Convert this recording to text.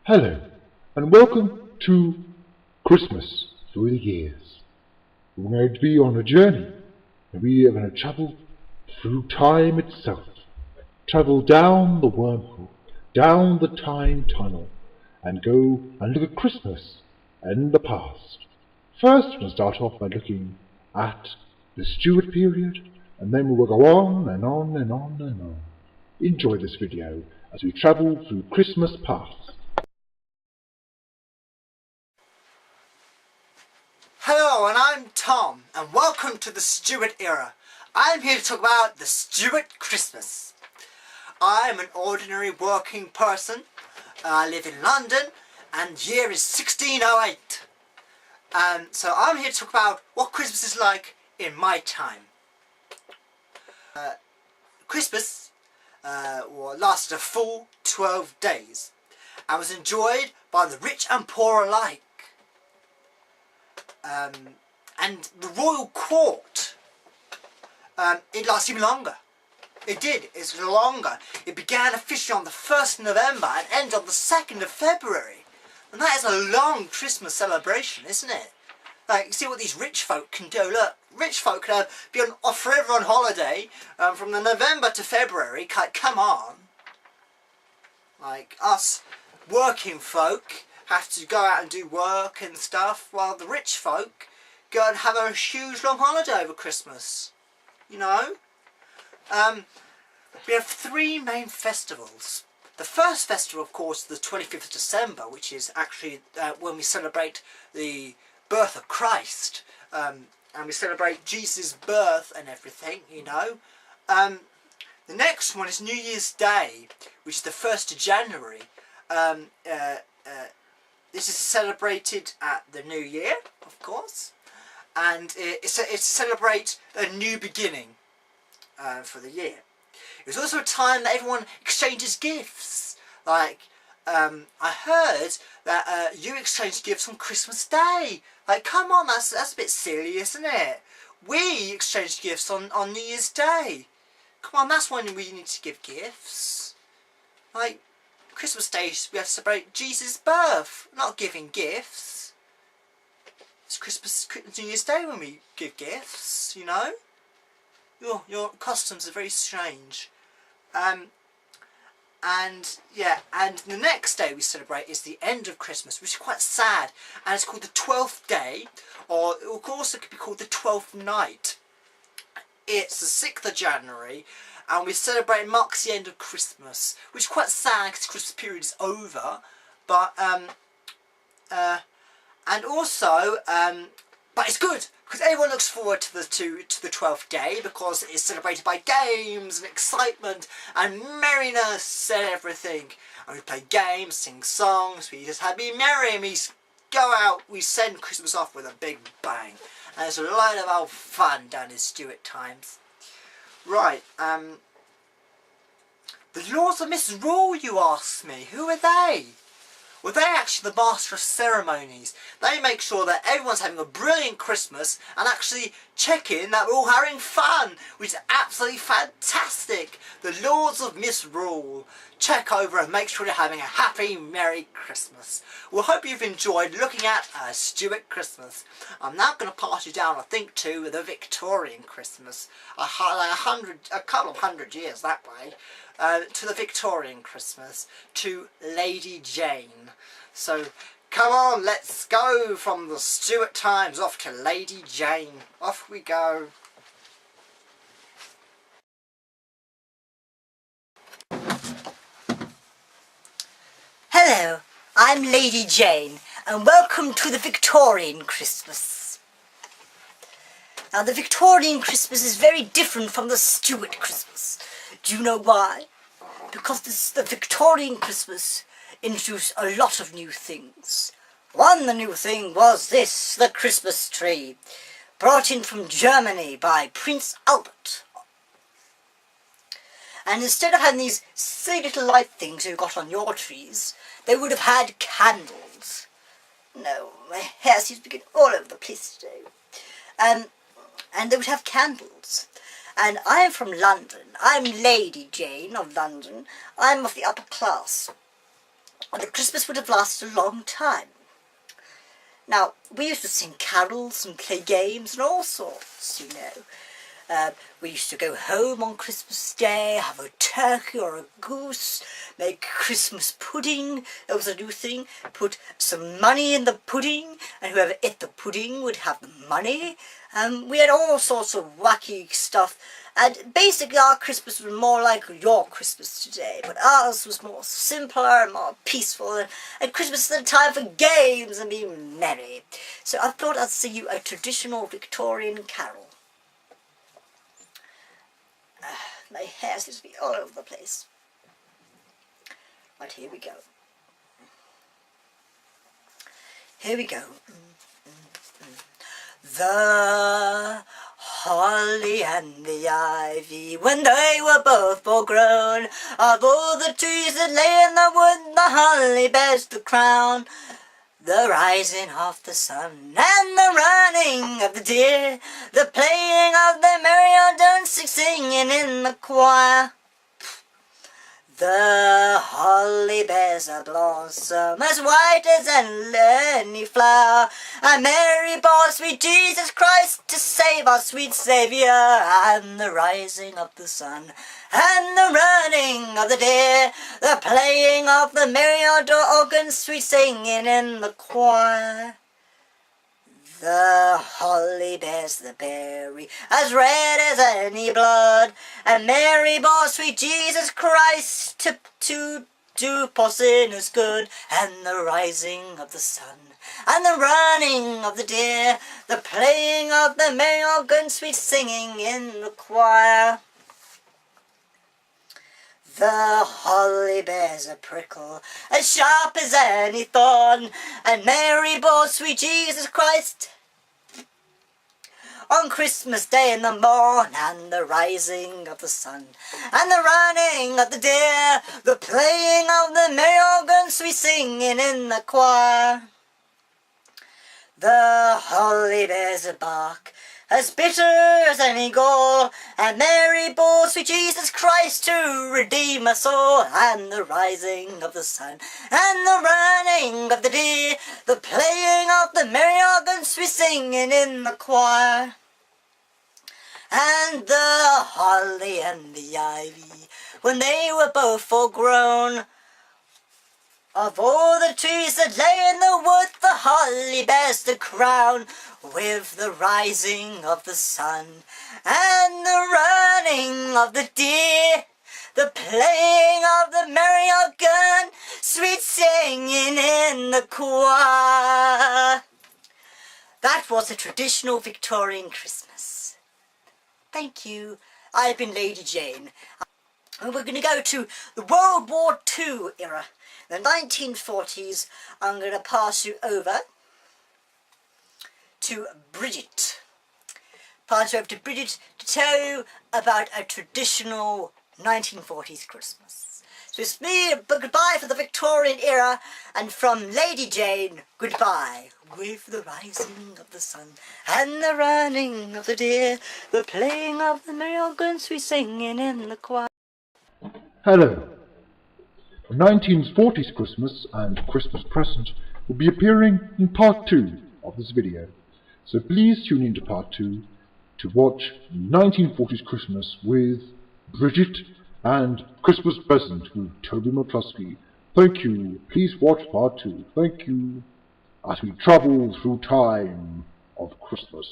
Hello, and welcome to Christmas Through the Years. We're going to be on a journey, and we are going to travel through time itself. Travel down the wormhole, down the time tunnel, and go and look at Christmas in the past. First, we're going to start off by looking at the Stuart period, and then we'll go on and on and on and on. Enjoy this video as we travel through Christmas past. Hello, and I'm Tom, and welcome to the Stuart era. I'm here to talk about the Stuart Christmas. I'm an ordinary working person. I live in London, and year is 1608. So I'm here to talk about what Christmas is like in my time. Christmas lasted a full 12 days and was enjoyed by the rich and poor alike. And the royal court, it lasted even longer. It did, it's longer. It began officially on the 1st of November and ended on the 2nd of February. And that is a long Christmas celebration, isn't it? Like, you see what these rich folk can do. Look, rich folk can be forever on holiday from the November to February. Come on. Like, us working folk have to go out and do work and stuff, while the rich folk go and have a huge long holiday over Christmas. You know? We have three main festivals. The first festival, of course, is the 25th of December, which is actually when we celebrate the birth of Christ. And we celebrate Jesus' birth and everything, you know. The next one is New Year's Day, which is the 1st of January. This is celebrated at the New Year, of course, and it's to celebrate a new beginning for the year. It was also a time that everyone exchanges gifts. Like, I heard that you exchange gifts on Christmas Day. Like, come on, that's a bit silly, isn't it? We exchange gifts on New Year's Day. Come on, that's when we need to give gifts. Like, Christmas Day, we have to celebrate Jesus' birth, not giving gifts. It's New Year's Day when we give gifts, you know. Your customs are very strange. And the next day we celebrate is the end of Christmas, which is quite sad, and it's called the 12th day, or it also could be called the 12th night. It's the 6th of January. And we celebrate and marks the end of Christmas, which is quite sad because the Christmas period is over. But and also, but it's good because everyone looks forward to the 12th day because it's celebrated by games and excitement and merriness and everything. And we play games, sing songs, we just be merry, and we go out, we send Christmas off with a big bang. And there's a load of old fun down in Stuart times. Right, the Lords of Misrule, you ask me. Who are they? Well, they're actually the master of ceremonies. They make sure that everyone's having a brilliant Christmas and actually check in that we're all having fun, which is absolutely fantastic. The Lords of Misrule check over and make sure you're having a happy, merry Christmas. Well, hope you've enjoyed looking at Stuart Christmas. I'm now going to pass you down, I think, to the Victorian Christmas. A couple of hundred years that way. To the Victorian Christmas, to Lady Jane. So, come on, let's go from the Stuart times off to Lady Jane. Off we go. Hello, I'm Lady Jane, and welcome to the Victorian Christmas. Now, the Victorian Christmas is very different from the Stuart Christmas. Do you know why? Because the Victorian Christmas introduced a lot of new things. The new thing was this, the Christmas tree, brought in from Germany by Prince Albert. And instead of having these silly little light things you got on your trees, they would have had candles. No, my hair seems to be getting all over the place today. And they would have candles. And I am from London. I'm Lady Jane of London. I'm of the upper class. and the Christmas would have lasted a long time. Now, we used to sing carols and play games and all sorts, you know. We used to go home on Christmas Day, have a turkey or a goose, make Christmas pudding. That was a new thing. Put some money in the pudding, and whoever ate the pudding would have the money. We had all sorts of wacky stuff. And basically our Christmas was more like your Christmas today, but ours was more simpler and more peaceful, and Christmas is a time for games and being merry. So I thought I'd sing you a traditional Victorian carol. My hair seems to be all over the place. But here we go. Here we go. The holly and the ivy, when they were both full grown, of all the trees that lay in the wood, the holly bears the crown. The rising of the sun and the running of the deer, the playing of the merry old dancing, singing in the choir. The holly bears a blossom as white as any flower, and Mary bore sweet Jesus Christ to save our sweet Saviour. And the rising of the sun and the running of the deer, the playing of the merry old organ, sweet singing in the choir. The holly bears the berry as red as any blood, and Mary bore sweet Jesus Christ to do poor sinners good. And the rising of the sun and the running of the deer, the playing of the merry organ, sweet singing in the choir. The holly bears a prickle as sharp as any thorn, and Mary bore sweet Jesus Christ on Christmas Day in the morn. And the rising of the sun and the running of the deer, the playing of the merry organ, sweet singing in the choir. The holly bears a bark as bitter as any gall, and Mary bore sweet Jesus Christ to redeem us all. And the rising of the sun and the running of the deer, the playing of the merry organ, sweet singing in the choir. And the holly and the ivy, when they were both full grown, of all the trees that lay in the wood, the holly bears the crown. With the rising of the sun and the running of the deer, the playing of the merry organ, sweet singing in the choir. That was a traditional Victorian Christmas. Thank you. I've been Lady Jane. And we're going to go to the World War II era. In the 1940s, I'm going to pass you over to Bridget. Pass you over to Bridget to tell you about a traditional 1940s Christmas. So it's me, goodbye for the Victorian era, and from Lady Jane, goodbye. With the rising of the sun and the running of the deer, the playing of the merry organ, sweet singing in the choir. Hello. A 1940s Christmas and Christmas present will be appearing in part 2 of this video. So please tune in to part 2 to watch 1940s Christmas with Bridget and Christmas present with Toby McCluskey. Thank you. Please watch part 2. Thank you. As we travel through time of Christmas.